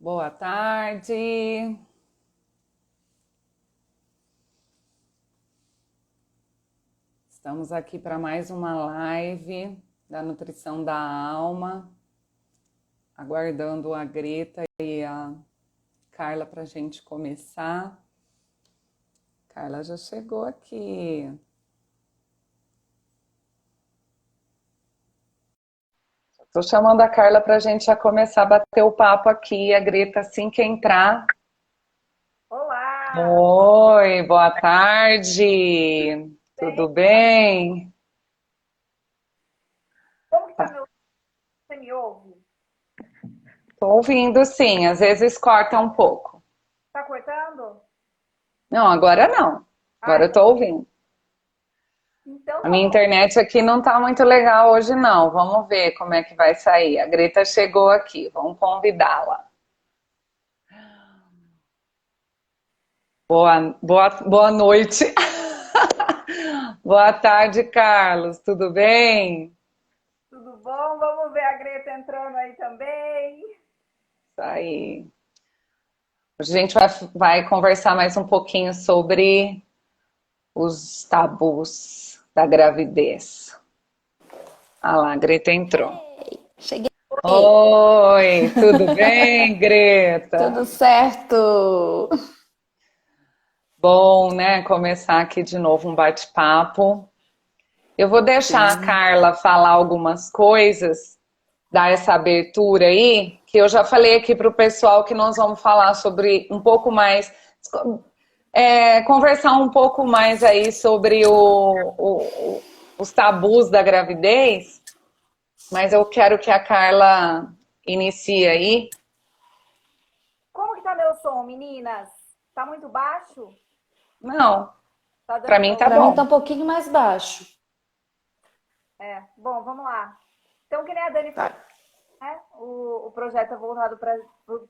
Boa tarde. Estamos aqui para mais uma live da Nutrição da Alma, aguardando a Greta e a Carla para a gente começar. Carla já chegou aqui. Estou chamando a Carla para a gente já começar a bater o papo aqui. A Greta, assim que entrar. Olá! Oi, boa tarde. Tudo bem? Como que tá meu... Você me ouve? Estou ouvindo, sim. Às vezes corta um pouco. Tá cortando? Não, agora não. Agora Ah, eu estou ouvindo. então A tá minha bom. internet aqui não está muito legal hoje, não. Vamos ver como é que vai sair. A Greta chegou aqui. Vamos convidá-la. Boa noite. Boa tarde, Carlos. Tudo bem? Tudo bom? Vamos ver a Greta entrando aí também. Isso aí. Hoje a gente vai conversar mais um pouquinho sobre os tabus da gravidez. Ah lá, a Greta entrou. Cheguei. Oi, tudo bem, Greta? Tudo certo? Bom, né? Começar aqui de novo um bate-papo. Eu vou deixar a Sim. Carla falar algumas coisas, dar essa abertura aí, que eu já falei aqui para o pessoal que nós vamos falar sobre um pouco mais, conversar um pouco mais aí sobre os tabus da gravidez, mas eu quero que a Carla inicie aí. Como que tá meu som, meninas? Tá muito baixo? Não, Tá para dando mim pra tá Para mim tá bom. um pouquinho mais baixo. Bom, vamos lá. Então, que nem a Dani falou, Tá. né? O projeto é voltado para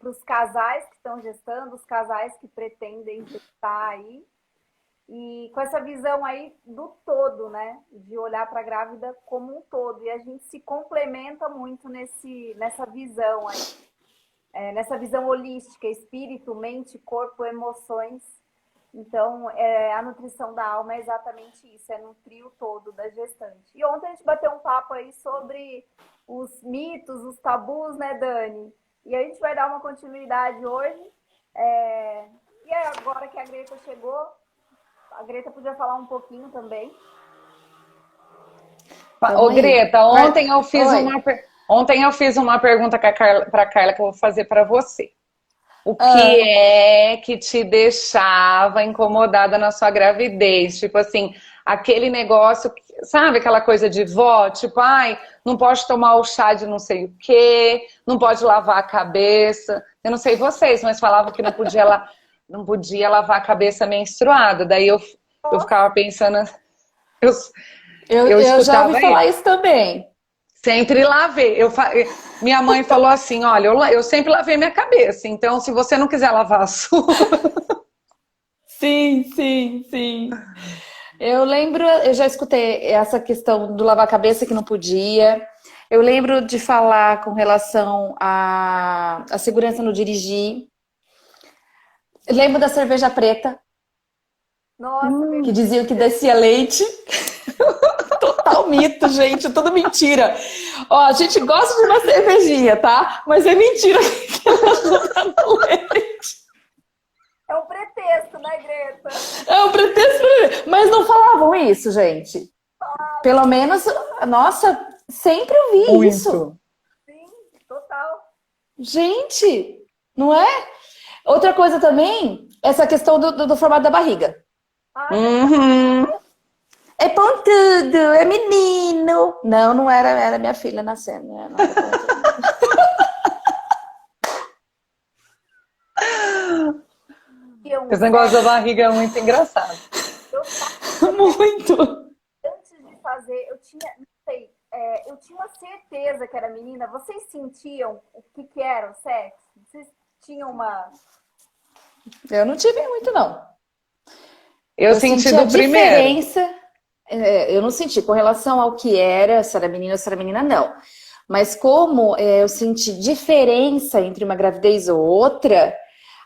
os casais que estão gestando, os casais que pretendem gestar aí. E com essa visão aí do todo, né? De olhar para a grávida como um todo. E a gente se complementa muito nessa visão aí. Nessa visão holística, espírito, mente, corpo, emoções. Então, a nutrição da alma é exatamente isso, é nutrir o todo da gestante. E ontem a gente bateu um papo aí sobre os mitos, os tabus, né, Dani? E a gente vai dar uma continuidade hoje. E agora que a Greta chegou, a Greta podia falar um pouquinho também. Ô, Tamo aí. Greta, Oi. ontem eu fiz uma pergunta para a Carla que eu vou fazer para você. O que Ah, é que te deixava incomodada na sua gravidez? Tipo assim, aquele negócio, sabe aquela coisa de vó? Tipo, ai, não pode tomar o chá de não sei o quê, não pode lavar a cabeça. Eu não sei vocês, mas falavam que não podia lavar a cabeça menstruada. Daí eu ficava pensando, eu, eu eu já ouvi escutava falar isso. isso também. Sempre lavei. Minha mãe falou assim: olha, eu sempre lavei minha cabeça, então se você não quiser lavar a sua. Sim, sim, sim. Eu lembro, eu já escutei essa questão do lavar a cabeça que não podia. Eu lembro de falar com relação à segurança no dirigir. Eu lembro da cerveja preta, Nossa, que diziam que descia leite. Total mito, gente, tudo mentira. Ó, a gente gosta de uma cervejinha, tá? Mas é mentira que ela ajuda no leite. é um pretexto, né, Greta? É um pretexto, mas não falavam isso, gente. Pelo menos, nossa, sempre ouvi isso. Muito. Sim, total. Gente, não é? Outra coisa também, essa questão do formato da barriga. Ai, Uhum. É pontudo, é menino. Não, não era, era minha filha nascendo, né? Não era pontudo. um Esse negócio da sério, barriga é muito engraçado. eu Muito. antes de fazer, eu tinha, não sei, eu tinha uma certeza que era menina. Vocês sentiam o que era o sexo? Vocês tinham uma. Eu não tive muito, não. Eu Eu senti senti a do primeiro. diferença. Eu não senti com relação ao que era, se era menina ou se era menina, não. Mas como eu senti diferença entre uma gravidez ou outra,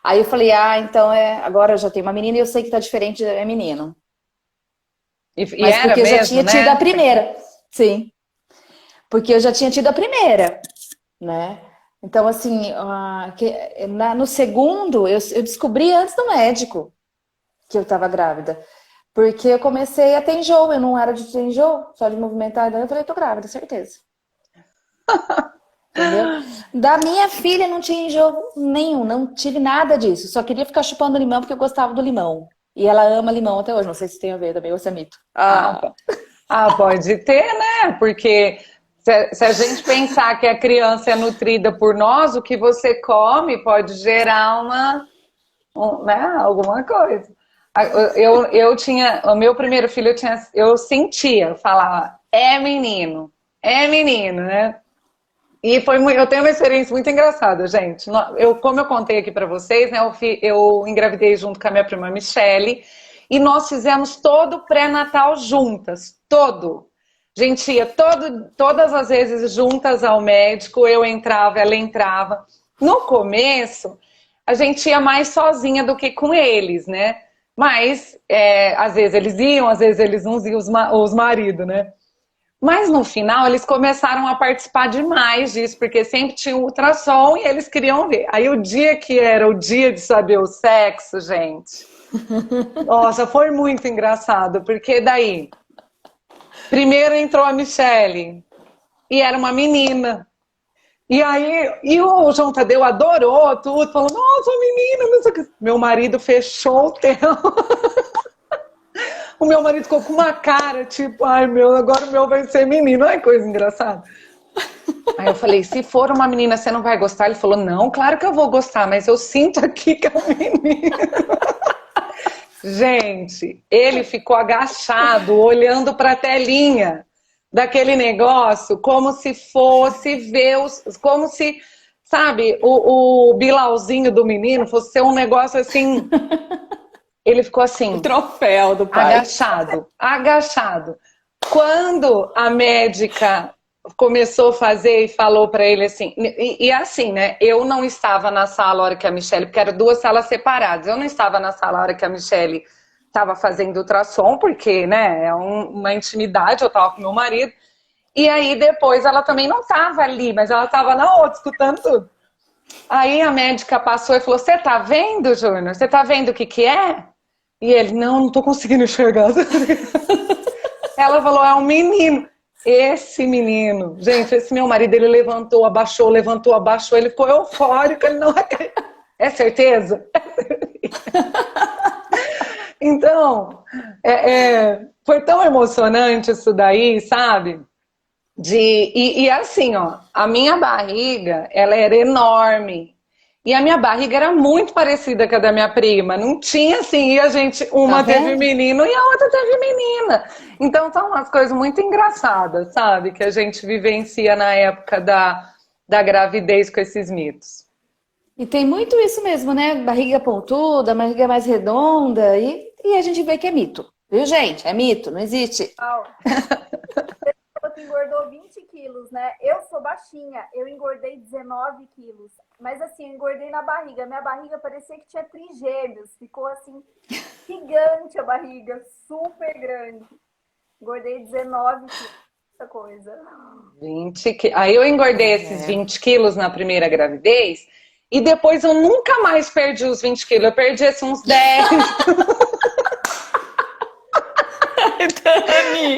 aí eu falei, então agora eu já tenho uma menina e eu sei que tá diferente, é menino. E Mas era porque eu já mesmo, tinha tido né? a primeira. Sim. Porque eu já tinha tido a primeira, né? Então, assim, no segundo, eu descobri antes do médico que eu estava grávida. Porque eu comecei a ter enjoo, eu não era de ter enjoo, só de movimentar, daí eu falei, tô grávida, certeza. Entendeu? Da minha filha não tinha enjoo nenhum, não tive nada disso. Só queria ficar chupando limão porque eu gostava do limão. E ela ama limão até hoje, não sei se tem a ver também, ou se é mito. Pode ter, né? Porque se a gente pensar que a criança é nutrida por nós, o que você come pode gerar né, alguma coisa. Eu tinha, o meu primeiro filho, eu sentia, eu falava, é menino, né? E eu tenho uma experiência muito engraçada, gente. Como eu contei aqui para vocês, né? Eu engravidei junto com a minha prima Michele e nós fizemos todo o pré-natal juntas, todo. A gente ia todas as vezes juntas ao médico, eu entrava, ela entrava. No começo, a gente ia mais sozinha do que com eles, né? Mas, às vezes eles iam, às vezes eles não iam, os maridos, né? Mas no final eles começaram a participar demais disso, porque sempre tinha um ultrassom e eles queriam ver. Aí o dia que era o dia de saber o sexo, gente, nossa, foi muito engraçado, porque daí, primeiro entrou a Michele, e era uma menina. E o João Tadeu adorou tudo, falou, nossa, menina, não sei o que. Meu marido fechou o tempo. O meu marido ficou com uma cara, tipo, ai meu, agora o meu vai ser menino. Ai, coisa engraçada. Aí eu falei, se for uma menina, você não vai gostar? Ele falou, não, claro que eu vou gostar, mas eu sinto aqui que é um menino. Gente, ele ficou agachado, olhando para a telinha daquele negócio, como se fosse ver como se, sabe, o bilauzinho do menino fosse ser um negócio assim. Ele ficou assim. O troféu do pai. Agachado. Quando a médica começou a fazer e falou para ele assim, e assim, né? Eu não estava na sala a hora que a Michele, porque eram duas salas separadas. Eu não estava na sala a hora que a Michele estava fazendo ultrassom, porque, né? É uma intimidade, eu estava com meu marido. E aí depois ela também não estava ali, mas ela estava na outra, escutando tudo. Aí a médica passou e falou, você tá vendo, Júnior? Você tá vendo o que é? E ele, não tô conseguindo enxergar. Ela falou, é um menino. Esse menino, gente, esse meu marido, ele levantou, abaixou, ele ficou eufórico, ele não acredita. É certeza? Então, foi tão emocionante isso daí, sabe? E assim, ó, a minha barriga, ela era enorme. E a minha barriga era muito parecida com a da minha prima. Não tinha assim, e a gente, uma teve menino e a outra teve menina. Então são umas coisas muito engraçadas, sabe? Que a gente vivencia na época da gravidez com esses mitos. E tem muito isso mesmo, né? Barriga pontuda, barriga mais redonda, e a gente vê que é mito. Viu, gente? É mito, não existe. Você engordou 20 quilos, né? Eu sou baixinha, eu engordei 19 quilos. Mas assim, eu engordei na barriga. Minha barriga parecia que tinha trigêmeos. Ficou assim, gigante a barriga, super grande. Engordei 19 quilos, essa coisa. 20 quilos. Aí eu engordei esses 20 quilos na primeira gravidez e depois eu nunca mais perdi os 20 quilos. Eu perdi assim, uns 10.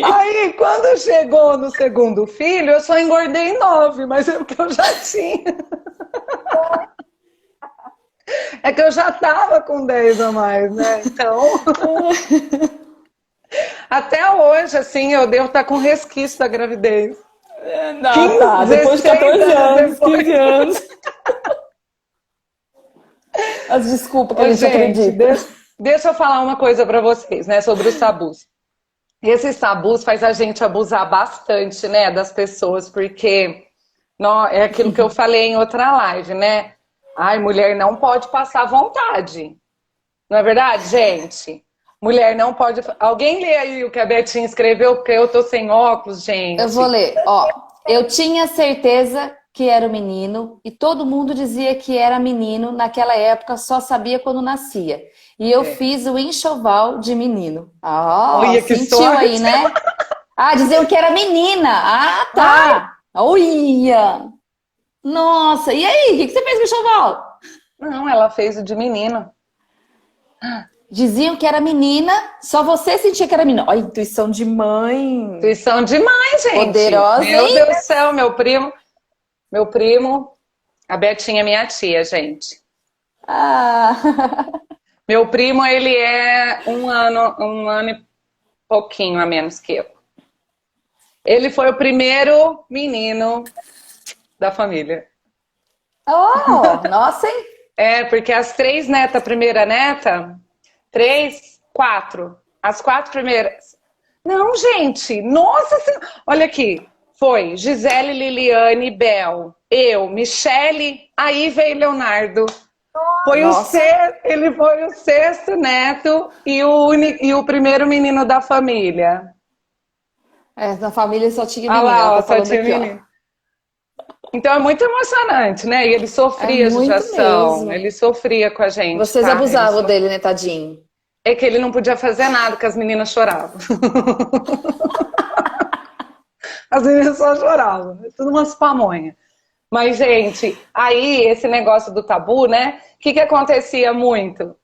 Aí, quando chegou no segundo filho, eu só engordei 9, mas é porque eu já tinha. É que eu já tava com 10 a mais, né? Então, até hoje, assim, eu devo estar com resquício da gravidez. Não, depois de 14 anos, 15 anos. As desculpas que a gente acredita. Deixa eu falar uma coisa pra vocês, né, sobre os tabus. Esses tabus faz a gente abusar bastante, né, das pessoas, porque é aquilo que eu falei em outra live, né? Ai, mulher não pode passar vontade. Não é verdade, gente? Mulher não pode... Alguém lê aí o que a Betinha escreveu, porque eu tô sem óculos, gente. Eu vou ler, ó. Eu tinha certeza que era o menino e todo mundo dizia que era menino naquela época, só sabia quando nascia. E eu fiz o enxoval de menino. Ah, Olha que sentiu aí, sorte! né? Ah, diziam que era menina. Ah, Ai, tá. Olha! Nossa, e aí? O que você fez com o enxoval? não, ela fez o de menino. Diziam que era menina, só você sentia que era menina. Olha, intuição de mãe. Vocês são demais, gente. Poderosa, Meu hein? Deus do céu, meu primo, a Betinha, minha tia, gente. Ah. Meu primo, ele é um ano e pouquinho a menos que eu. Ele foi o primeiro menino da família. Oh, nossa, hein? É, porque as três netas, a primeira neta, três, quatro. As quatro primeiras. Não, gente, nossa senhora. Olha aqui, foi Gisele, Liliane, Bel, eu, Michele, aí veio Leonardo. Foi Nossa. ele foi o sexto neto e o primeiro menino da família. É, na família só tinha Ah menina, ela lá, ó, tá só falando tinha aqui, ó. menino. Então é muito emocionante, né? E ele É sofria muito judiação, mesmo. ele sofria com a gente, Vocês tá? abusavam dele, né, tadinho? É que ele não podia fazer nada, que as meninas choravam. As meninas só choravam, é tudo umas pamonhas. Mas, gente, aí esse negócio do tabu, né? O que acontecia muito?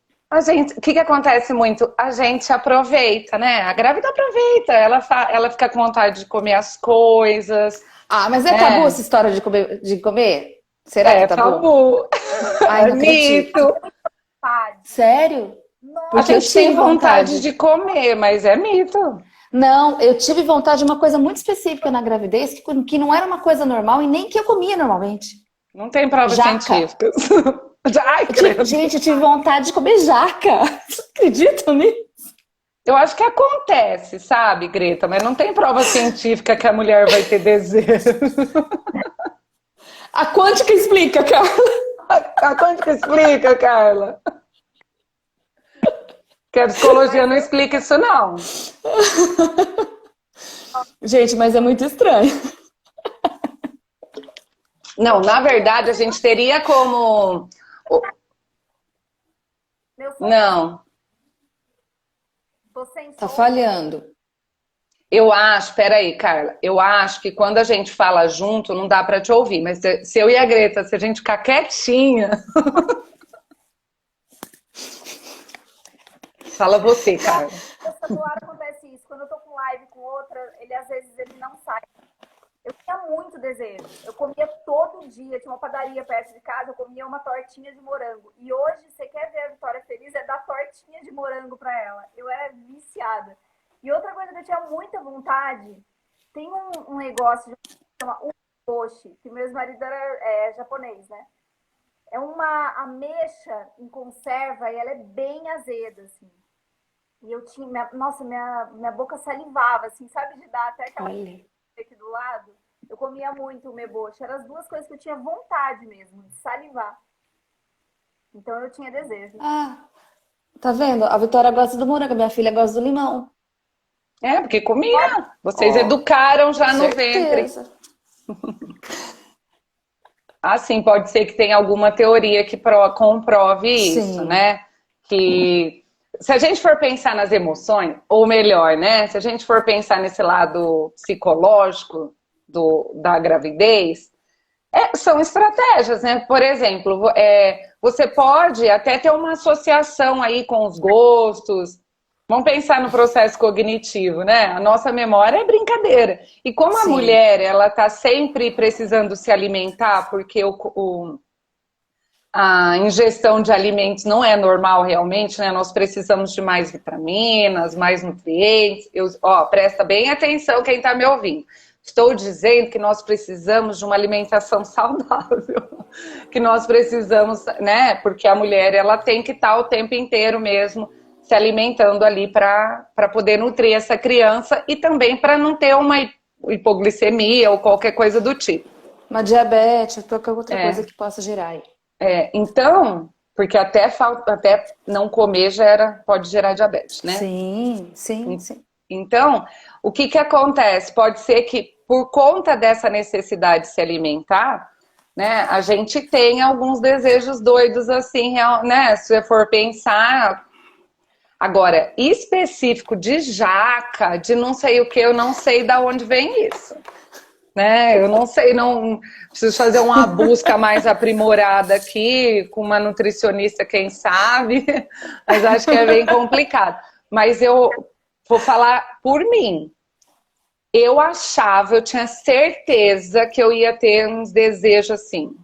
O que acontece muito? A gente aproveita, né? A grávida aproveita, ela fica com vontade de comer as coisas, Ah, mas é tabu né? essa história de comer? De comer? Será que é É tabu? tabu, Ai, é não acredito. mito. Vontade. Sério? A Porque eu gente tem tive vontade vontade. de comer, mas é mito. Não, eu tive vontade de uma coisa muito específica na gravidez, que não era uma coisa normal e nem que eu comia normalmente. Não tem provas Jaca. científicas. Ai, credo. Gente, eu tive vontade de comer jaca. Vocês acreditam nisso? Eu acho que acontece, sabe, Greta? Mas não tem prova científica que a mulher vai ter desejo. A quântica explica, cara. A quântica explica, Carla. Que a psicologia não explica isso, não. Gente, mas é muito estranho. Não, na verdade, a gente teria como. Meu som, Não, tô sem Tá som. falhando. eu acho, peraí, Carla, eu acho que quando a gente fala junto, não dá pra te ouvir, mas se eu e a Greta, se a gente ficar quietinha. Fala você, Carla. No celular acontece isso. Quando eu tô com live com outra, ele às vezes ele não sai. Eu tinha muito desejo. Eu comia todo dia. Tinha uma padaria perto de casa, eu comia uma tortinha de morango. E hoje, você quer ver a Vitória feliz? É dar tortinha de morango pra ela. Eu era viciada. E outra coisa que eu tinha muita vontade, tem um negócio que chama uboshi, que meu ex-marido era japonês, né? É uma ameixa em conserva e ela é bem azeda, assim. E eu tinha, nossa, minha boca salivava, assim, sabe? De dar até aquela Olha. aqui do lado. Eu comia muito o meboshi. Eram as duas coisas que eu tinha vontade mesmo, de salivar. Então eu tinha desejo. Ah, tá vendo? A Vitória gosta do morango, a minha filha gosta do limão. É, porque comia. Vocês Ó, educaram já no ventre. certeza. Assim, pode ser que tenha alguma teoria que comprove isso, Sim. né? Que se a gente for pensar nas emoções, ou melhor, né? Se a gente for pensar nesse lado psicológico da gravidez, são estratégias, né? Por exemplo, você pode até ter uma associação aí com os gostos. Vamos pensar no processo cognitivo, né? A nossa memória é brincadeira. E como a Sim. mulher, ela tá sempre precisando se alimentar, porque a ingestão de alimentos não é normal realmente, né? Nós precisamos de mais vitaminas, mais nutrientes. Presta bem atenção quem está me ouvindo. Estou dizendo que nós precisamos de uma alimentação saudável, que nós precisamos, né? Porque a mulher, ela tem que estar o tempo inteiro mesmo se alimentando ali para poder nutrir essa criança e também para não ter uma hipoglicemia ou qualquer coisa do tipo. Uma diabetes, qualquer outra coisa que possa gerar aí. Então, porque até não comer pode gerar diabetes, né? Sim, sim, sim. Então, o que acontece? Pode ser que por conta dessa necessidade de se alimentar, né, a gente tem alguns desejos doidos assim, né, se você for pensar. Agora, específico de jaca, de não sei o que, eu não sei de onde vem isso. Né? Eu não sei, não preciso fazer uma busca mais aprimorada aqui, com uma nutricionista, quem sabe, mas acho que é bem complicado. Mas eu vou falar por mim. Eu tinha certeza que eu ia ter uns desejos assim.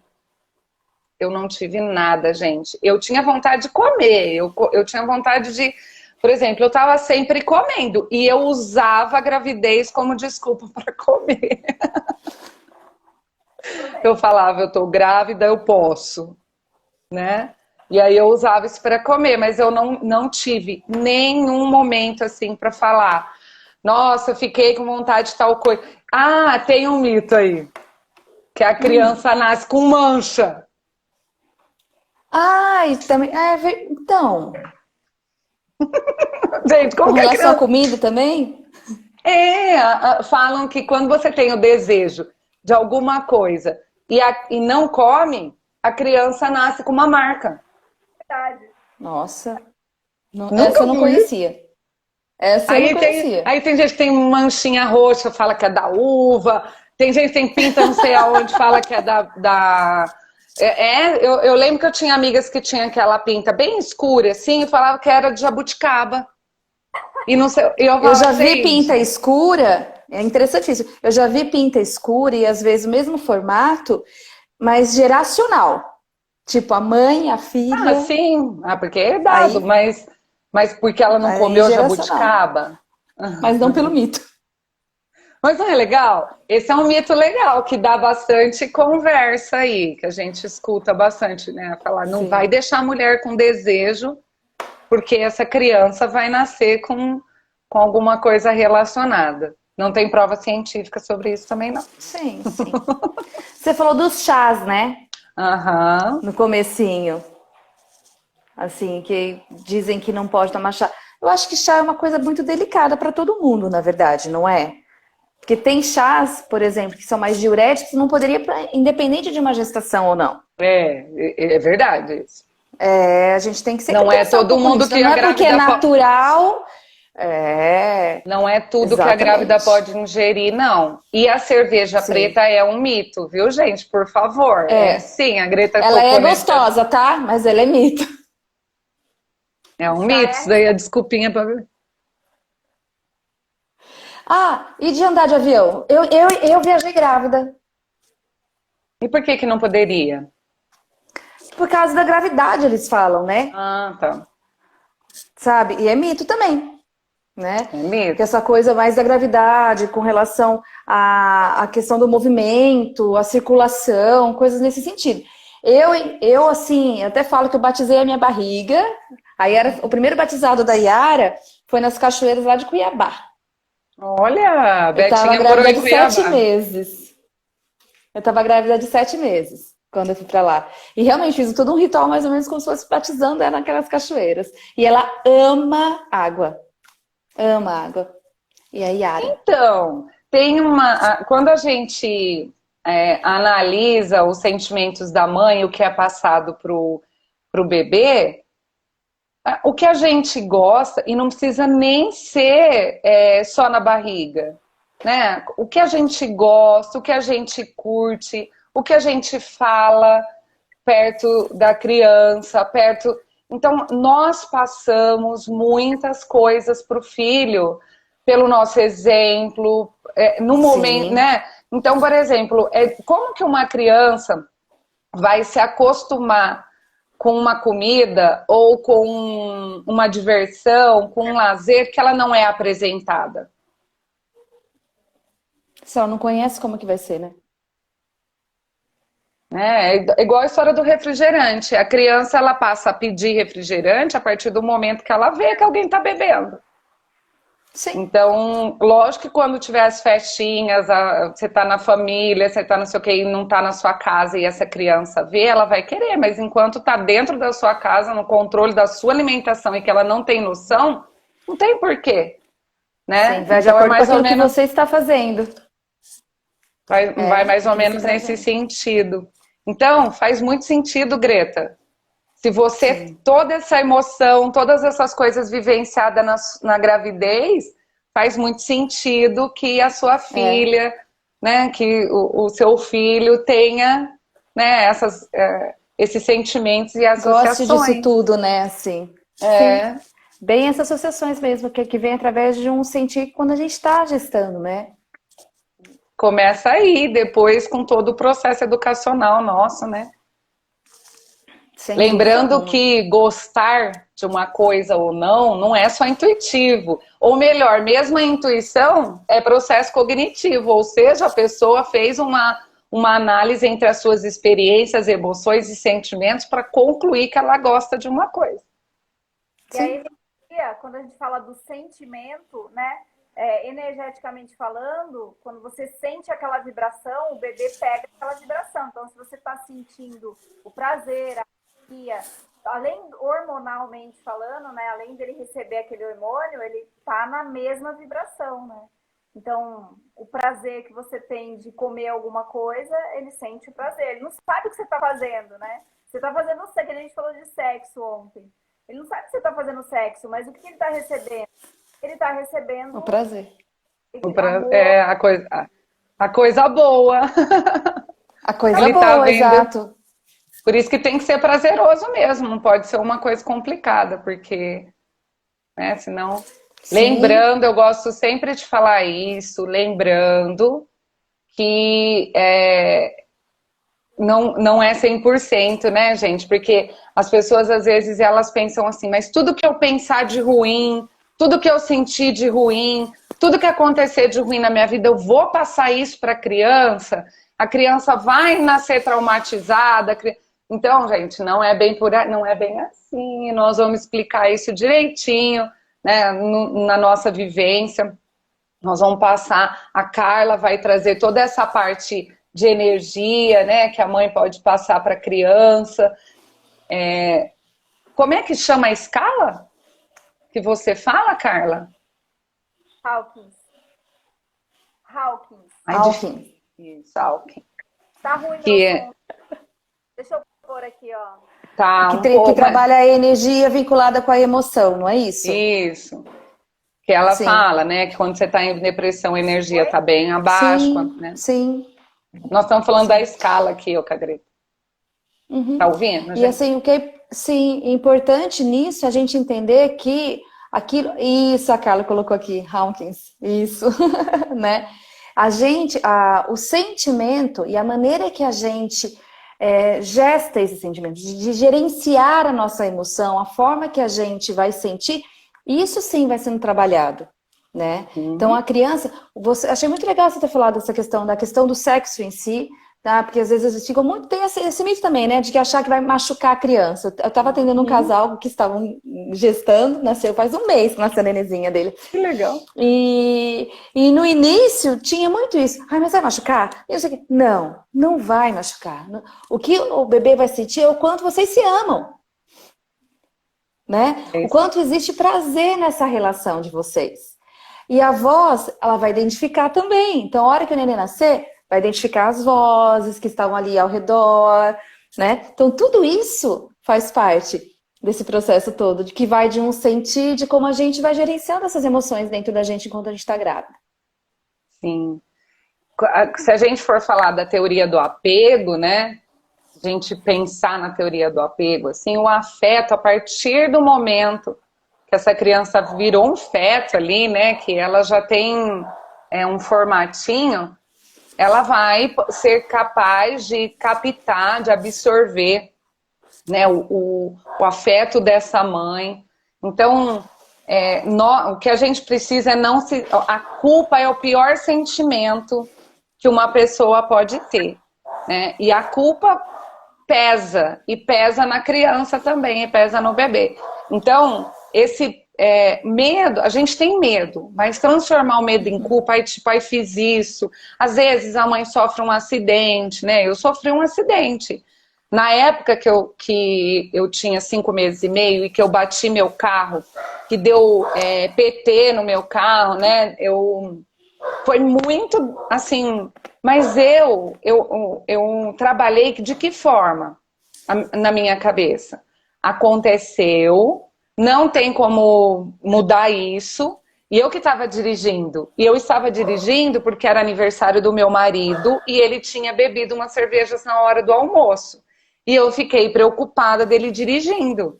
Eu não tive nada, gente. Eu tinha vontade de comer, eu tinha vontade de... Por exemplo, eu estava sempre comendo e eu usava a gravidez como desculpa para comer. Eu falava, eu tô grávida, eu posso, né? E aí eu usava isso para comer, mas eu não tive nenhum momento assim para falar. Nossa, eu fiquei com vontade de tal coisa. Ah, tem um mito aí, que a criança nasce com mancha. Ah, e também. Então. Gente, Com como que a relação à criança... comida também? Falam que quando você tem o desejo de alguma coisa e não come, a criança nasce com uma marca. Verdade. Nossa. Nunca Essa eu não vi. conhecia. Essa eu não conhecia. Aí tem gente que tem manchinha roxa, fala que é da uva. Tem gente que tem pinta não sei aonde, fala que é eu lembro que eu tinha amigas que tinham aquela pinta bem escura, assim, e falava que era de jabuticaba. E não sei, Eu já vi pinta escura, é interessantíssimo. Eu já vi pinta escura e às vezes o mesmo formato, mas geracional. Tipo, a mãe, a filha. Ah, sim. Ah, porque é herdado, mas porque ela não comeu jabuticaba. Mas não pelo mito. Mas não é legal? Esse é um mito legal, que dá bastante conversa aí, que a gente escuta bastante, né? Falar, não vai deixar a mulher com desejo, porque essa criança vai nascer com alguma coisa relacionada. Não tem prova científica sobre isso também, não. Sim. Você falou dos chás, né? Aham. No comecinho. Assim, que dizem que não pode tomar chá. Eu acho que chá é uma coisa muito delicada para todo mundo, na verdade, não é? Porque tem chás, por exemplo, que são mais diuréticos, não poderia, independente de uma gestação ou não. É verdade isso. A gente tem que ser. Não é todo mundo que não é porque é natural. Não é tudo Exatamente. que a grávida pode ingerir, não. E a cerveja preta é um mito, viu, gente? Por favor. Sim, a Greta ela é gostosa, tá? Mas ela é mito. É um mito, isso daí é desculpinha pra ver. Ah, e de andar de avião? Eu viajei grávida. E por que não poderia? Por causa da gravidade, eles falam, né? Ah, tá. Sabe? E é mito também, né? É mito. Porque essa coisa mais da gravidade, com relação à questão do movimento, à circulação, coisas nesse sentido. Eu assim, até falo que eu batizei a minha barriga. Aí o primeiro batizado da Yara foi nas cachoeiras lá de Cuiabá. Olha, eu Betinha tava morou grávida em de Cuiabá. 7 meses. Eu tava grávida de 7 meses quando eu fui pra lá. E realmente fiz todo um ritual mais ou menos como se fosse batizando ela naquelas cachoeiras. E ela ama água. Ama água. E a Yara? Então, tem quando a gente analisa os sentimentos da mãe, o que é passado pro bebê, o que a gente gosta, e não precisa nem ser só na barriga, né? O que a gente gosta, o que a gente curte, o que a gente fala perto da criança, perto... Então, nós passamos muitas coisas para o filho, pelo nosso exemplo, no momento, né? Então, por exemplo, como que uma criança vai se acostumar com uma comida ou com uma diversão, com um lazer que ela não é apresentada? Se ela não conhece, como que vai ser, né? É igual a história do refrigerante. A criança, ela passa a pedir refrigerante a partir do momento que ela vê que alguém está bebendo. Sim. Então, lógico que quando tiver as festinhas, você tá na família, você tá não sei o que, e não tá na sua casa e essa criança vê, ela vai querer, mas enquanto tá dentro da sua casa, no controle da sua alimentação e que ela não tem noção, não tem porquê, né? Sim, vai de então acordo com aquilo que você está fazendo. Vai mais ou menos pra nesse gente. sentido. Então, faz muito sentido, Greta. Se você, Sim. toda essa emoção, todas essas coisas vivenciadas na gravidez, faz muito sentido que a sua É. filha, né, que o seu filho tenha, né, esses sentimentos e Goste disso associações. tudo, né? Assim. Sim. É, Bem essas associações mesmo, que vem através de um sentir quando a gente está gestando, né? começa aí, depois com todo o processo educacional nosso, né? Sem dúvida Lembrando alguma. que gostar de uma coisa ou não é só intuitivo. Ou melhor, mesmo a intuição é processo cognitivo, ou seja, a pessoa fez uma análise entre as suas experiências, emoções e sentimentos para concluir que ela gosta de uma coisa. E a Sim. energia, quando a gente fala do sentimento, né? Energeticamente falando, quando você sente aquela vibração, o bebê pega aquela vibração. Então, se você está sentindo o prazer, a alegria, além hormonalmente falando, né? Além dele receber aquele hormônio, ele está na mesma vibração, né? Então, o prazer que você tem de comer alguma coisa, ele sente o prazer. Ele não sabe o que você está fazendo, né? Você está fazendo sexo, que a gente falou de sexo ontem. Ele não sabe que você está fazendo sexo, mas o que ele está recebendo? Ele está O recebendo prazer. amor. A coisa boa. A coisa Ele está boa, vendo. exato. Por isso que tem que ser prazeroso mesmo, não pode ser uma coisa complicada, porque, né, senão. Sim. Lembrando, eu gosto sempre de falar isso, lembrando que não é 100%, né, gente? Porque as pessoas, às vezes, elas pensam assim, mas tudo que eu pensar de ruim, tudo que eu sentir de ruim, tudo que acontecer de ruim na minha vida, eu vou passar isso para a criança vai nascer traumatizada. Então, gente, não é bem assim. Nós vamos explicar isso direitinho, né, na nossa vivência. Nós vamos passar, a Carla vai trazer toda essa parte de energia, né, que a mãe pode passar para a criança. Como é que chama a escala que você fala, Carla? Hawkins. Hawkins. Ai, Alckmin. difícil, Alckmin. Tá ruim meu Que som. Deixa eu pôr aqui, ó. tá Que, um que pouco, mas trabalha a energia vinculada com a emoção, não é isso? isso. Que ela Sim. fala, né, que quando você está em depressão, a energia Oi? está bem abaixo, Sim, né? sim, Nós estamos falando da sim. escala aqui, ô Cagreta. Tá Uhum. ouvindo, E gente? assim, o que é, sim, importante nisso é a gente entender que aquilo. Isso, a Carla colocou aqui, Hawkins, isso, né? O sentimento e a maneira que a gente gesta esse sentimento, de gerenciar a nossa emoção, a forma que a gente vai sentir, isso sim vai sendo trabalhado, né? Então Uhum. a criança, achei muito legal você ter falado da questão do sexo em si, tá? Porque às vezes ficam muito, tem esse mito também, né? De que achar que vai machucar a criança. Eu tava atendendo um Uhum. casal que estavam gestando, nasceu faz um mês que nasceu a nenenzinha dele. Que legal. E no início tinha muito isso. Ai, mas vai machucar? E eu sei que, não, não vai machucar. O que o bebê vai sentir é o quanto vocês se amam, né? É O isso. quanto existe prazer nessa relação de vocês. E a voz, ela vai identificar também. Então, a hora que o neném nascer, vai identificar as vozes que estavam ali ao redor, né? Então, tudo isso faz parte desse processo todo, de que vai de um sentir, de como a gente vai gerenciando essas emoções dentro da gente enquanto a gente está grávida. Sim. Se a gente for falar da teoria do apego, né? A gente pensar na teoria do apego, assim, o afeto, a partir do momento que essa criança virou um feto ali, né? Que ela já tem um formatinho, ela vai ser capaz de captar, de absorver, né, o afeto dessa mãe. Então, o que a gente precisa é não se. A culpa é o pior sentimento que uma pessoa pode ter, né? E a culpa pesa, e pesa na criança também, e pesa no bebê. Então, esse medo, a gente tem medo, mas transformar o medo em culpa, aí tipo, aí fiz isso. Às vezes a mãe sofre um acidente, né? Eu sofri um acidente. Na época que eu tinha 5 meses e meio e que eu bati meu carro, que deu PT no meu carro, né? Foi muito, assim, mas eu trabalhei de que forma na minha cabeça? Aconteceu, não tem como mudar isso, e eu que estava dirigindo. E eu estava dirigindo porque era aniversário do meu marido e ele tinha bebido umas cervejas na hora do almoço. E eu fiquei preocupada dele dirigindo.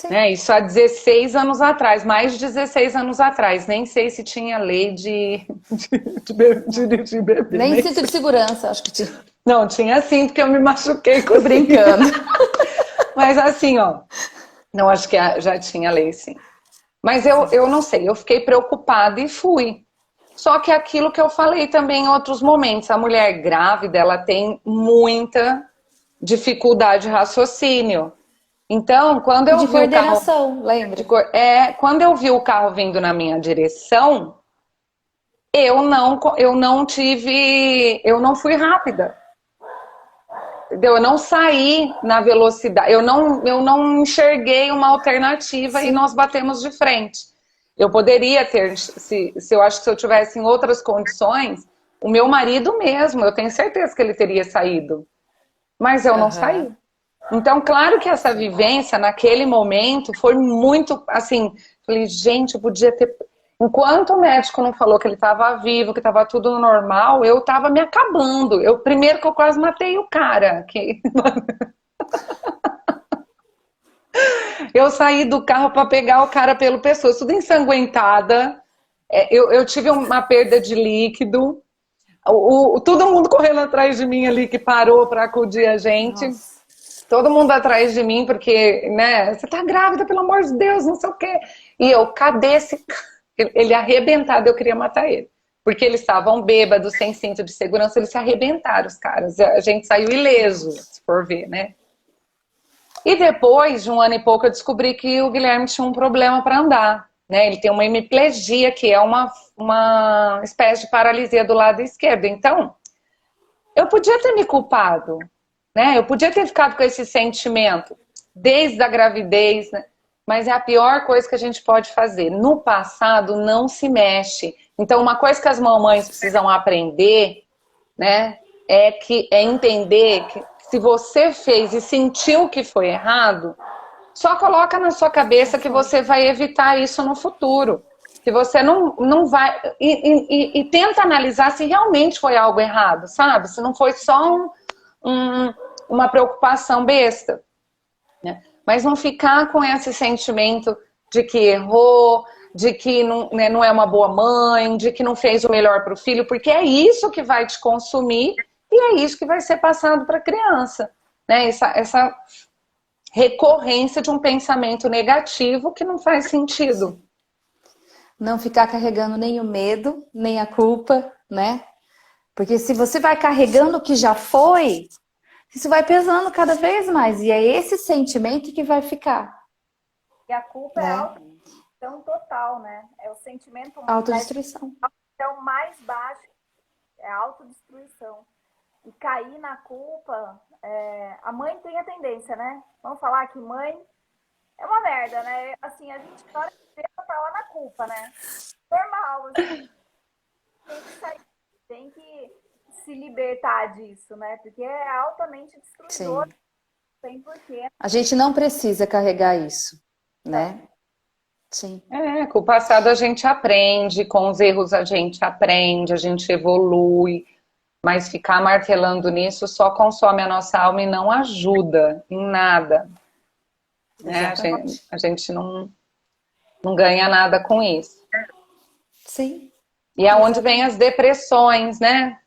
Né? Isso há 16 anos atrás, mais de 16 anos atrás. Nem sei se tinha lei de dirigir bebê. Nem cinto de segurança, acho que tinha. Não, tinha sim, porque eu me machuquei com Brincando. Mas assim, ó. Não, acho que já tinha lei, sim. Mas eu não sei, eu fiquei preocupada e fui. Só que aquilo que eu falei também em outros momentos, a mulher grávida, ela tem muita dificuldade de raciocínio. Então, quando eu De vi o carro, coordenação, lembra? quando eu vi o carro vindo na minha direção, eu não fui rápida. Entendeu? Eu não saí na velocidade, eu não enxerguei uma alternativa. Sim. E nós batemos de frente. Eu poderia ter, eu acho que se eu tivesse em outras condições, o meu marido mesmo, eu tenho certeza que ele teria saído. Mas eu não saí. Então, claro que essa vivência naquele momento foi muito, assim, falei, gente, eu podia ter... Enquanto o médico não falou que ele estava vivo, que estava tudo normal, eu estava me acabando. Primeiro que eu quase matei o cara. Eu saí do carro para pegar o cara pelo pescoço, tudo ensanguentada. Eu tive uma perda de líquido. Todo mundo correndo atrás de mim ali, que parou para acudir a gente. Nossa. Todo mundo atrás de mim, porque, né, você tá grávida, pelo amor de Deus, não sei o quê. E eu, cadê esse... Ele arrebentado, eu queria matar ele. Porque eles estavam bêbados, sem cinto de segurança, eles se arrebentaram, os caras. A gente saiu ileso, se for ver, né? E depois de 1 ano e pouco, eu descobri que o Guilherme tinha um problema para andar. Né? Ele tem uma hemiplegia, que é uma espécie de paralisia do lado esquerdo. Então, eu podia ter me culpado, né? Eu podia ter ficado com esse sentimento desde a gravidez, né? Mas é a pior coisa que a gente pode fazer. No passado, não se mexe. Então, uma coisa que as mamães precisam aprender, né, é entender que se você fez e sentiu que foi errado, só coloca na sua cabeça que você vai evitar isso no futuro. Que você não vai... E tenta analisar se realmente foi algo errado, sabe? Se não foi só uma preocupação besta. Né? Mas não ficar com esse sentimento de que errou, de que não é uma boa mãe, de que não fez o melhor para o filho, porque é isso que vai te consumir e é isso que vai ser passado para a criança. Né? Essa recorrência de um pensamento negativo que não faz sentido. Não ficar carregando nem o medo, nem a culpa, né? Porque se você vai carregando o que já foi, isso vai pesando cada vez mais. E é esse sentimento que vai ficar. E a culpa é autodestruição total, né? É o sentimento... Autodestruição. É o mais baixo. É a autodestruição. E cair na culpa... A mãe tem a tendência, né? Vamos falar que mãe é uma merda, né? Assim, a gente na hora que ela tá lá na culpa, né? Normal. Assim, tem que sair, tem que se libertar disso, né? Porque é altamente destruidor. Sim. Tem porquê. A gente não precisa carregar isso, né? Sim. Com o passado a gente aprende, com os erros a gente aprende, a gente evolui, mas ficar martelando nisso só consome a nossa alma e não ajuda em nada. Né? A gente não ganha nada com isso. Sim. E é onde vem as depressões, né?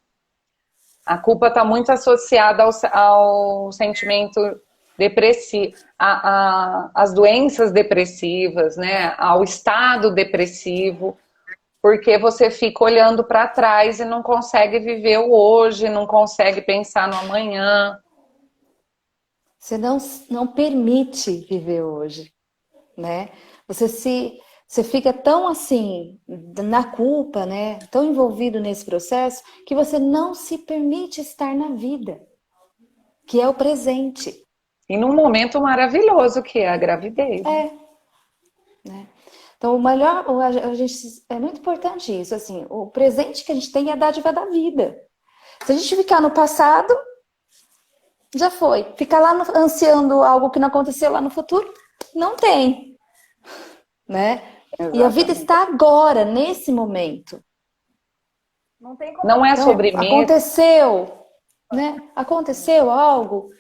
A culpa está muito associada ao sentimento depressivo, às doenças depressivas, né? Ao estado depressivo, porque você fica olhando para trás e não consegue viver o hoje, não consegue pensar no amanhã. Você não permite viver hoje, né? Você fica tão assim, na culpa, né? Tão envolvido nesse processo, que você não se permite estar na vida, que é o presente. E num momento maravilhoso que é a gravidez. Né? Então, o melhor, a gente, é muito importante isso, assim, o presente que a gente tem é a dádiva da vida. Se a gente ficar no passado, já foi. Ficar lá ansiando algo que não aconteceu lá no futuro, não tem, né? E a vida Exatamente. está agora, nesse momento. Não tem como. Não é Então, sobre mim. aconteceu, né? Aconteceu algo,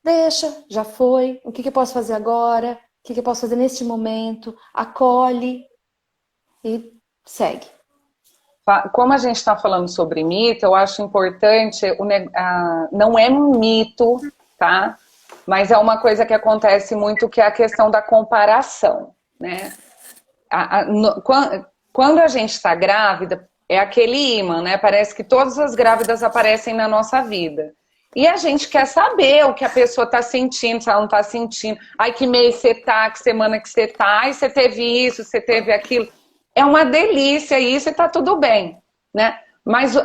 deixa, já foi. O que que eu posso fazer agora? O que que eu posso fazer neste momento? Acolhe e segue. Como a gente está falando sobre mito, eu acho importante, não é um mito, tá? Mas é uma coisa que acontece muito, que é a questão da comparação, né? Quando a gente está grávida, é aquele imã, né? Parece que todas as grávidas aparecem na nossa vida. E a gente quer saber o que a pessoa está sentindo, se ela não está sentindo. Ai, que mês você tá, que semana que você tá, ai, você teve isso, você teve aquilo. É uma delícia isso e tá tudo bem, né? Mas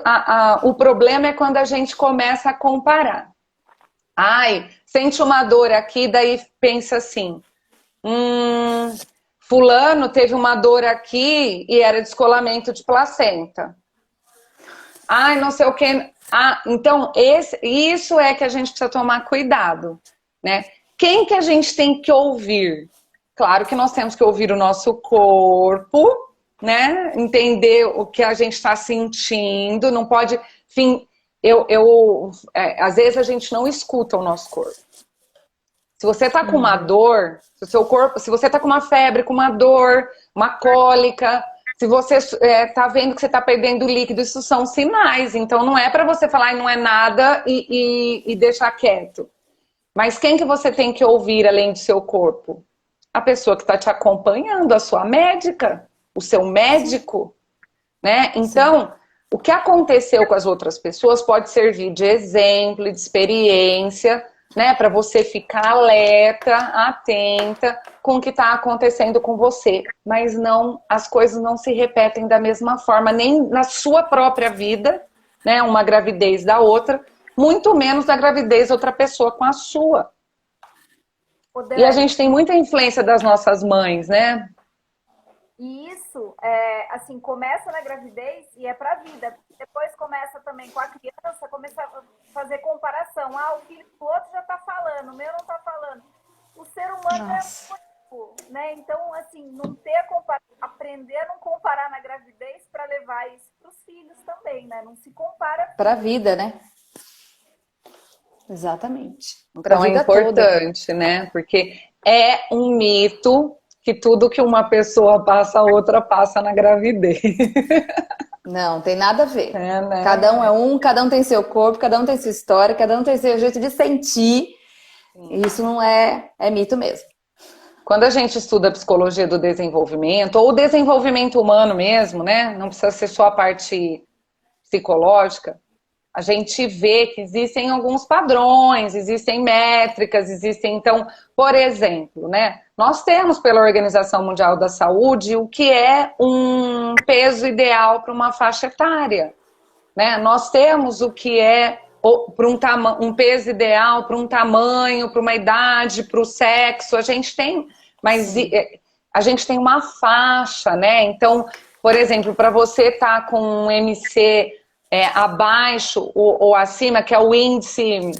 o problema é quando a gente começa a comparar. Ai, sente uma dor aqui, daí pensa assim, fulano teve uma dor aqui e era descolamento de placenta. Ai, não sei o que. Ah, então, isso é que a gente precisa tomar cuidado, né? Quem que a gente tem que ouvir? Claro que nós temos que ouvir o nosso corpo, né? Entender o que a gente está sentindo, não pode... às vezes a gente não escuta o nosso corpo. Se você está com uma dor, se você está com uma febre, com uma dor, uma cólica, se você está vendo que você está perdendo líquido, isso são sinais. Então não é para você falar não é nada e deixar quieto. Mas quem que você tem que ouvir além do seu corpo? A pessoa que está te acompanhando, a sua médica, o seu médico, né? Então, o que aconteceu com as outras pessoas pode servir de exemplo, de experiência, né? Para você ficar alerta, atenta com o que está acontecendo com você. Mas não, as coisas não se repetem da mesma forma, nem na sua própria vida, né? Uma gravidez da outra, muito menos na gravidez de outra pessoa com a sua. E a gente tem muita influência das nossas mães, né? E isso, assim, começa na gravidez e é pra vida. Depois começa também com a criança, começa a fazer comparação. Ah, o filho do outro já tá falando, o meu não tá falando. O ser humano é único, né? Então, assim, não ter aprender a não comparar na gravidez para levar isso pros filhos também, né? Não se compara. Pra vida, né? Exatamente. Então é importante, né? Porque é um mito que tudo que uma pessoa passa, a outra passa na gravidez. Não, tem nada a ver. Né? Cada um é cada um tem seu corpo, cada um tem sua história, cada um tem seu jeito de sentir. Isso não é mito mesmo. Quando a gente estuda a psicologia do desenvolvimento, ou o desenvolvimento humano mesmo, né? Não precisa ser só a parte psicológica. A gente vê que existem alguns padrões, existem métricas, então, por exemplo, né? Nós temos pela Organização Mundial da Saúde o que é um peso ideal para uma faixa etária, né? Nós temos o que é um peso ideal para um tamanho, para uma idade, para o sexo. A gente tem, mas a gente tem uma faixa, né? Então, por exemplo, para você estar com um MC abaixo ou acima, que é o índice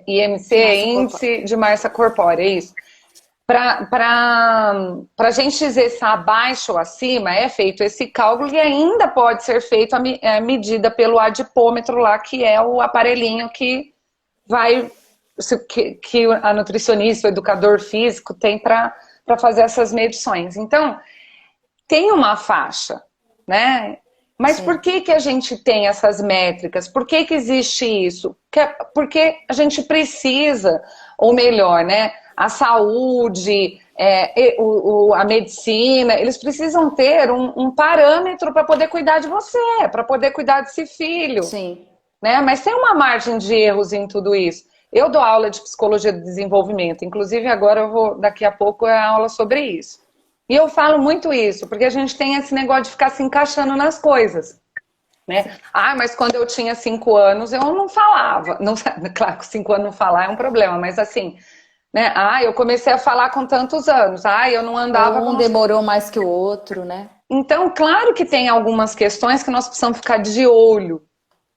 IMC, índice de massa corpórea, é isso. Para a gente dizer se abaixo ou acima, é feito esse cálculo e ainda pode ser feito a medida pelo adipômetro lá, que é o aparelhinho que que a nutricionista, o educador físico tem para fazer essas medições. Então, tem uma faixa, né? Mas por que a gente tem essas métricas? Por que existe isso? Porque a gente precisa, ou melhor, né? A saúde, a medicina, eles precisam ter um parâmetro para poder cuidar de você, para poder cuidar desse filho. Sim. Né? Mas tem uma margem de erros em tudo isso. Eu dou aula de psicologia do desenvolvimento, inclusive agora daqui a pouco é aula sobre isso. E eu falo muito isso, porque a gente tem esse negócio de ficar se encaixando nas coisas. Né? Ah, mas quando eu tinha 5 anos eu não falava. Não, claro que 5 anos não falar é um problema, mas assim, né? Ah, eu comecei a falar com tantos anos. Ah, eu não andava Um com... demorou mais que o outro, né? Então, claro que tem algumas questões que nós precisamos ficar de olho,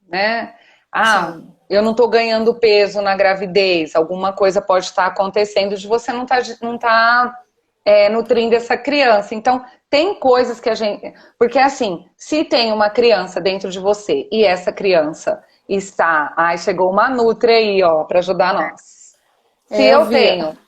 né? Ah, Sim. eu não estou ganhando peso na gravidez, alguma coisa pode estar acontecendo de você não tá nutrindo essa criança. Então, tem coisas que a gente... Porque, assim, se tem uma criança dentro de você e essa criança está... Ai, chegou uma Nutri aí, ó, para ajudar nós. Se Eu eu vi. tenho...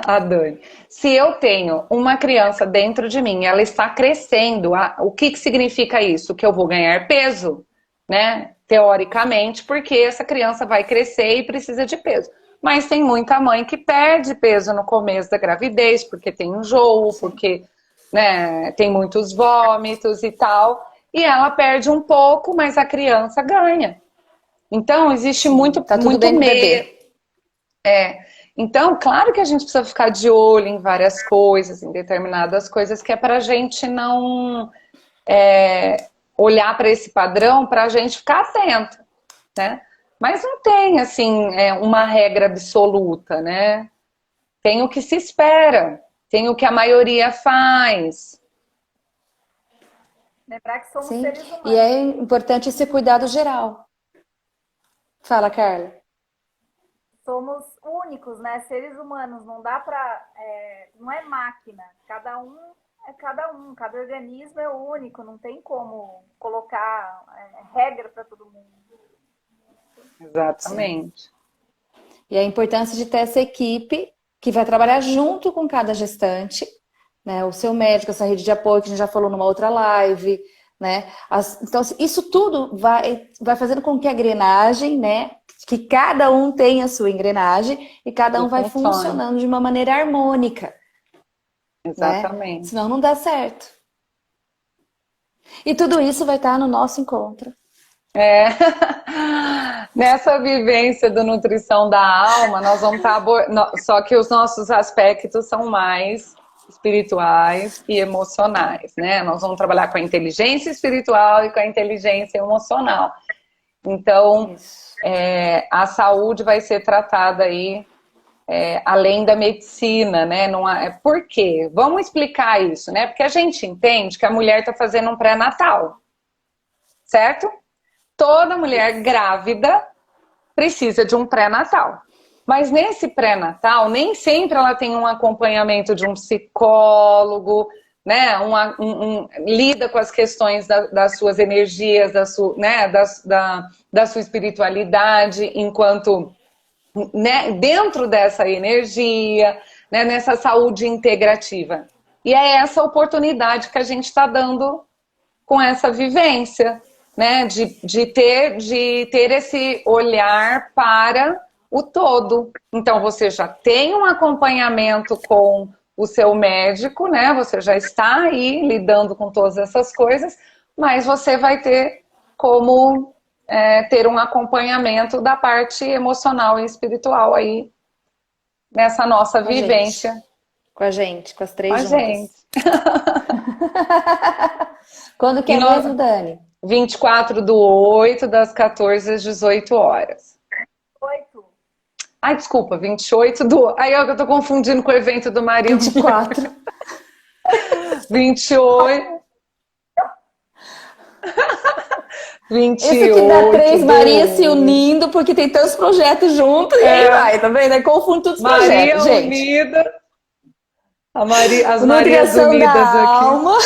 A Dani. Se eu tenho uma criança dentro de mim, ela está crescendo, o que significa isso? Que eu vou ganhar peso, né? Teoricamente, porque essa criança vai crescer e precisa de peso. Mas tem muita mãe que perde peso no começo da gravidez, porque tem enjoo, porque, né, tem muitos vômitos e tal. E ela perde um pouco, mas a criança ganha. Então, existe muito, Tá tudo muito bem com o medo. bebê. Então, claro que a gente precisa ficar de olho em várias coisas, em determinadas coisas, que é para a gente não olhar para esse padrão, para a gente ficar atento, né? Mas não tem, assim, uma regra absoluta, né? Tem o que se espera, tem o que a maioria faz. Lembrar que somos Sim. seres humanos. E é importante esse cuidado geral. Fala, Carla. Somos únicos, né? Seres humanos, não dá para, não é máquina. Cada um é cada um, cada organismo é único, não tem como colocar regra para todo mundo. Exatamente. E a importância de ter essa equipe que vai trabalhar junto com cada gestante, né? O seu médico, essa rede de apoio que a gente já falou numa outra live, né? Então, isso tudo vai fazendo com que a engrenagem, né? Que cada um tenha a sua engrenagem e cada um vai funcionando de uma maneira harmônica. Exatamente. Né? Senão não dá certo. E tudo isso vai estar no nosso encontro. Nessa vivência do Nutrição da Alma, nós vamos estar só que os nossos aspectos são mais espirituais e emocionais, né? Nós vamos trabalhar com a inteligência espiritual e com a inteligência emocional. Então, a saúde vai ser tratada aí além da medicina, né? Por quê? Vamos explicar isso, né? Porque a gente entende que a mulher está fazendo um pré-natal, certo? Toda mulher grávida precisa de um pré-natal. Mas nesse pré-natal, nem sempre ela tem um acompanhamento de um psicólogo, né? Lida com as questões das suas energias, da sua espiritualidade, enquanto, né, dentro dessa energia, né, nessa saúde integrativa. E é essa oportunidade que a gente está dando com essa vivência, né, de ter esse olhar para o todo. Então, você já tem um acompanhamento com o seu médico, né, você já está aí lidando com todas essas coisas, mas você vai ter como ter um acompanhamento da parte emocional e espiritual aí, nessa nossa vivência. Com a gente, com as três juntas. Gente. Quando que é mesmo, Dani? 24/8, das 14 às 18 horas. 8. Ai, desculpa, 28 do... Aí eu tô confundindo com o evento do marido. 24. 28. 28. Isso que dá Três Marias se unindo, porque tem tantos projetos juntos, e aí vai, tá vendo? Aí confunde todos os projetos, gente. Unida. As Marias Unidas da aqui. Alma.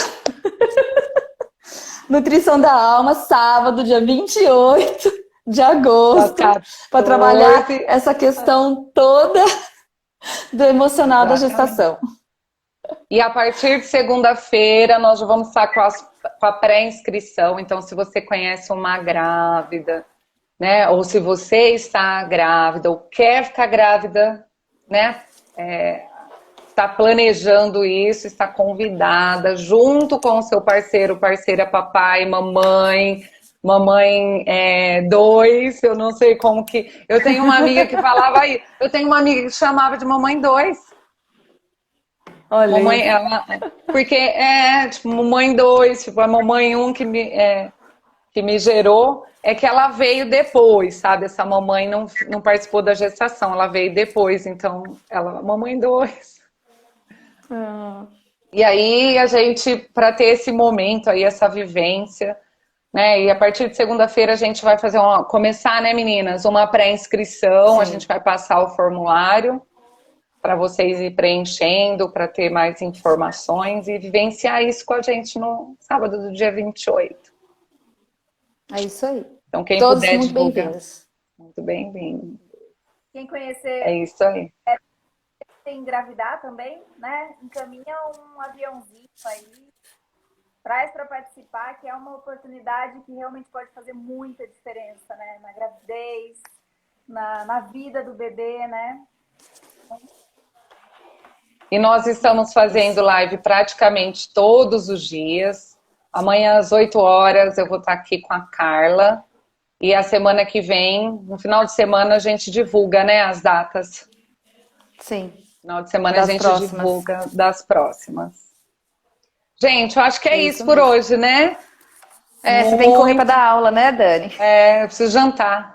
Nutrição da Alma, sábado, dia 28 de agosto, para trabalhar essa questão toda do emocional da gestação. E a partir de segunda-feira, nós já vamos estar com a pré-inscrição. Então, se você conhece uma grávida, né, ou se você está grávida, ou quer ficar grávida, né, está planejando isso, está convidada, junto com o seu parceiro, parceira, papai, mamãe 2, eu não sei como que... Eu tenho uma amiga que falava aí, eu tenho uma amiga que chamava de mamãe 2. Olha, mamãe, ela, porque tipo, mamãe 2, tipo, a mamãe 1 que que me gerou é que ela veio depois, sabe? Essa mamãe não participou da gestação, ela veio depois, então ela, mamãe 2. E aí a gente, para ter esse momento aí, essa vivência, né? E a partir de segunda-feira a gente vai fazer começar, né, meninas? Uma pré-inscrição, a gente vai passar o formulário para vocês ir preenchendo, para ter mais informações e vivenciar isso com a gente no sábado do dia 28. É isso aí. Então, quem Todos puder muito divulgar. bem-vindos. Muito bem-vindo. Quem conhecer, É isso aí. tem engravidar também, né? Encaminha um aviãozinho aí, traz para participar, que é uma oportunidade que realmente pode fazer muita diferença, né? Na gravidez, na vida do bebê, né? E nós estamos fazendo live praticamente todos os dias. Amanhã às 8 horas eu vou estar aqui com a Carla. E a semana que vem, no final de semana, a gente divulga, né, as datas. Sim. No final de semana Das a gente próximas. divulga das próximas. Gente, eu acho que é isso por mesmo. hoje, né? Você tem que correr para dar aula, né, Dani? Eu preciso jantar.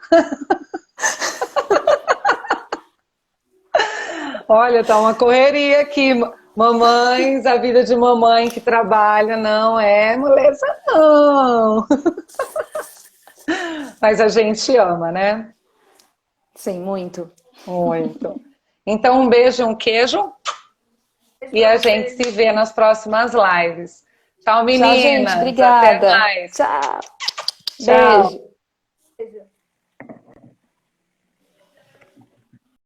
Olha, tá uma correria aqui. Mamães, a vida de mamãe que trabalha não é moleza, não. Mas a gente ama, né? Sim, muito. Muito. Então, um beijo, um queijo. E a gente se vê nas próximas lives. Tchau, meninas. Tchau, gente. Obrigada. Até mais. Tchau. Tchau. Beijo. Beijo.